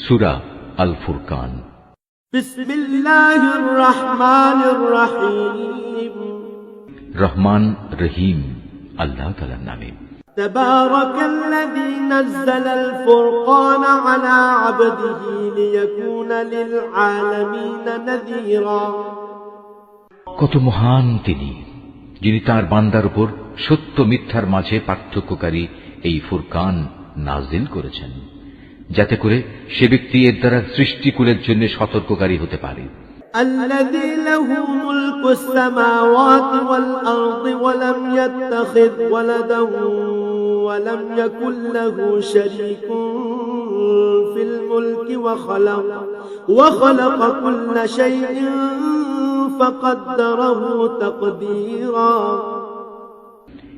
সূরা আল ফুরকান। বিসমিল্লাহির রহমানির রহিম। রহমান রহিম আল্লাহ তাআলার নামে। তাবারাকাল্লাযী নাযালাল ফুরকানা আলা আবদিহি লিয়াকুনা লিল আলামিন নাযীরা। কত মহান তিনি, যিনি তার বান্দার উপর সত্য মিথ্যার মাঝে পার্থক্যকারী এই ফুরকান নাজিল করেছেন, যাতে করে সে ব্যক্তি এর দ্বারা সৃষ্টিকুলের জন্য সতর্ককারী হতে পারে। الذي له ملك السماوات والأرض ولم يتخذ ولدا ولم يكن له شريك في الملك وخلق كل شيء فقدره تقديرا।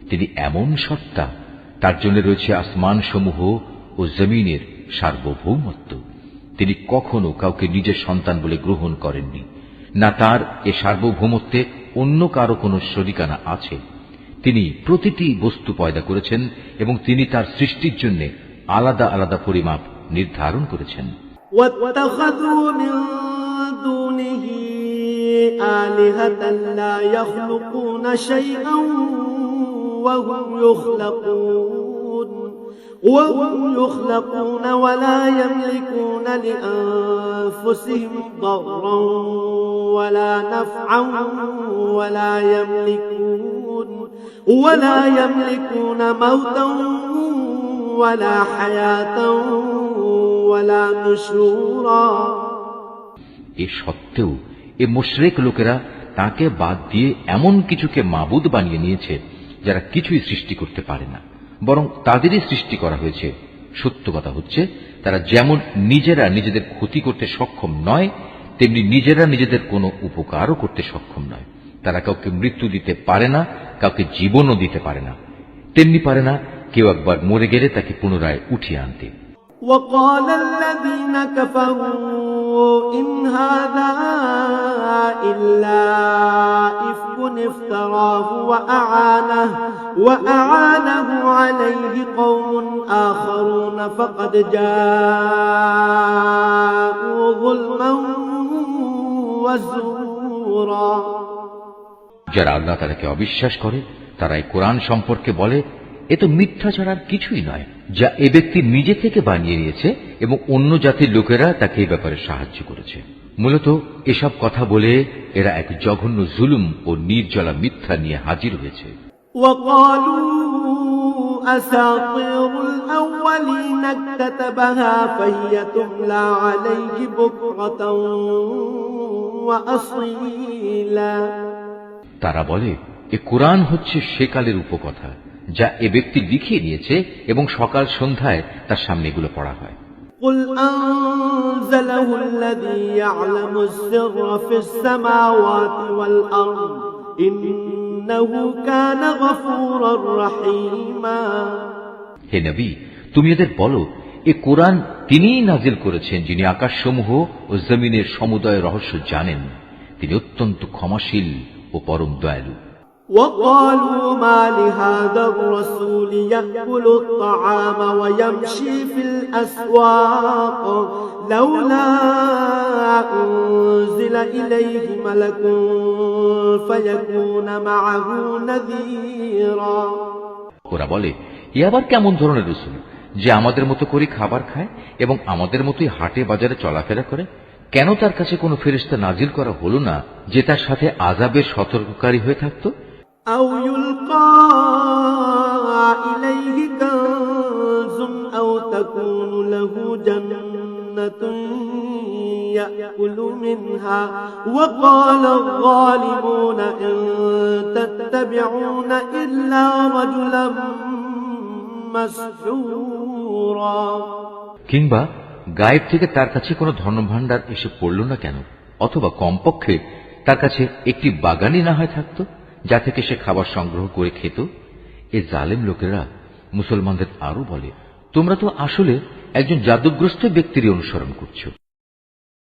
তিনি এমন সত্তা, তার জন্য রয়েছে আসমান সমূহ ও জমিনের সার্বভৌমত্ব। তিনি কখনো কাউকে নিজের সন্তান বলে গ্রহণ করেননি, না তার এ সার্বভৌমত্বে অন্য কারো কোনো শরিকানা আছে। তিনি প্রতিটি বস্তু পয়দা করেছেন এবং তিনি তার সৃষ্টির জন্য আলাদা আলাদা পরিমাপ নির্ধারণ করেছেন। واتخذوا من دونه آلهة لا يخلقون شيئا وهم يخلقون ولا يملكون لأنفسهم ضرا ولا نفعا ولا يملكون موتا ولا حياة ولا نشورا। এ সত্ত্বেও এ মুশরিক লোকেরা তাকে বাদ দিয়ে এমন কিছুকে মাবুদ বানিয়ে নিয়েছে যারা কিছুই সৃষ্টি করতে পারে না, বরং তাদেরই সৃষ্টি করা হয়েছে। সত্য কথা হচ্ছে, তারা যেমন নিজেরা নিজেদের ক্ষতি করতে সক্ষম নয়, তেমনি নিজেরা নিজেদের কোনো উপকারও করতে সক্ষম নয়। তারা কাউকে মৃত্যু দিতে পারে না, কাউকে জীবনও দিতে পারে না, তেমনি পারে না কেউ একবার মরে গেলে তাকে পুনরায় উঠিয়ে আনতে। وقال الذين كفروا إن هذا إلا إفك افتراه وأعانه عليه قوم آخرون فقد جاءوا ظلما وزورا। যারা আল্লাহ তাআলাকে অবিশ্বাস করে তারা এই কোরআন সম্পর্কে বলে, এ তো মিথ্যা ছাড়া আর কিছুই নয়, যা এ ব্যক্তি নিজে থেকে বানিয়ে নিয়েছে এবং অন্য জাতির লোকেরা তাকে এই ব্যাপারে সাহায্য করেছে। মূলত এসব কথা বলে এরা এক জঘন্য জুলুম ও নির্জলা মিথ্যা নিয়ে হাজির হয়েছে। তারা বলে, এ কোরআন হচ্ছে সেকালের উপকথা, যা এ ব্যক্তি লিখিয়ে নিয়েছে এবং সকাল সন্ধ্যায় তার সামনে এগুলো পড়া হয়। قل أنزله الذي يعلم السر في السماوات والأرض إنه كان غفورا رحيما। হে নবী, তুমি এদের বলো, এ কোরআন তিনিই নাজিল করেছেন, যিনি আকাশসমূহ ও জমিনের সমুদয় রহস্য জানেন। তিনি অত্যন্ত ক্ষমাশীল ও পরম দয়ালু। وقالوا ما لهذا الرسول يأكل الطعام ويمشي في الأسواق لولا أنزل إليه ملك فيكون معه نذيرا। ওরা বলে, এ আবার কেমন ধরনের রাসূল যে আমাদের মতো করে খাবার খায় এবং আমাদের মতোই হাটে বাজারে চলাফেরা করে? কেন তার কাছে কোনো ফেরেশতা নাজিল করা হলো না যে তার সাথে আযাবের সতর্ককারী হয়ে থাকতো? أو يلقى إليه كنز أو تكون له جنة يأكل منها وقال الظالمون إن تتبعون إلا رجلا مسحورا। কিংবা গায়েব থেকে তার কাছে কোনো ধনভাণ্ডার এসে পড়ল না কেন? অথবা কমপক্ষে তার কাছে একটি বাগানই না হয় থাকতো, যা থেকে সে খাবার সংগ্রহ করে খেত। এ জালেম লোকেরা মুসলমানদের আরো বলে, তোমরা তো আসলে একজন জাদুগ্রস্ত ব্যক্তিরই অনুসরণ করছো।